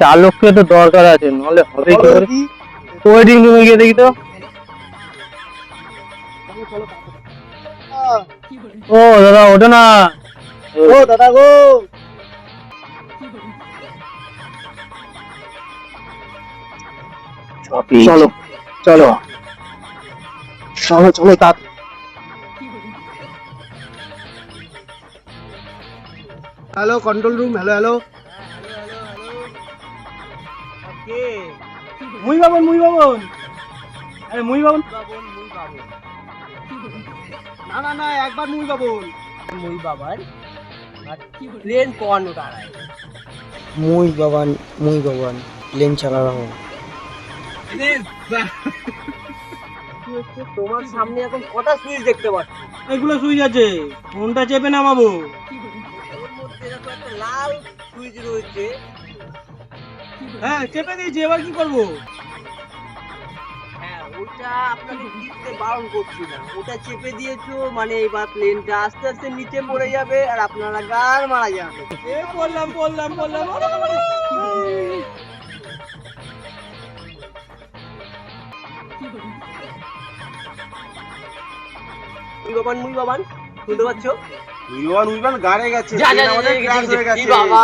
চালককে তো দরকার আছে, নাহলে হবে কি করে? ওয়েটিং রুমে গিয়ে দেখি তো। ও দাদা ওঠো না। ও দাদা গো, চলো চলো চলো চলো তা hello control room, hello hello. মুই বাবন আরে মুই বাবন না না না, একবার মুই বাবুল মুই বাবার প্লেন কোন উড়ায় মুই বাবান প্লেন চালা রहा हूं। তোমার সামনে এখন কটা সুইচ দেখতে পাচ্ছ? এগুলো সুইচ আছে, ফোনটা চেপে নামাবো। ওর মধ্যে দেখো একটা লাল সুইচ রয়েছে। হ্যাঁ চেপে দিয়েছি, এবার কি করবো? হ্যাঁ, ওটা আপনাকে টিপতে বারণ করছি না, ওটা চেপে দিয়েছো মানে এবার প্লেনটা আস্তে আস্তে নিচে পড়ে যাবে আর আপনারা গার মারা যাবে। বললাম মুই বাবান শুনতে পাচ্ছ? উইবান গাড়ে গেছে, যা, যা, আমাদের যা, ক্র্যাশ হয়ে কি গেছে। বাবা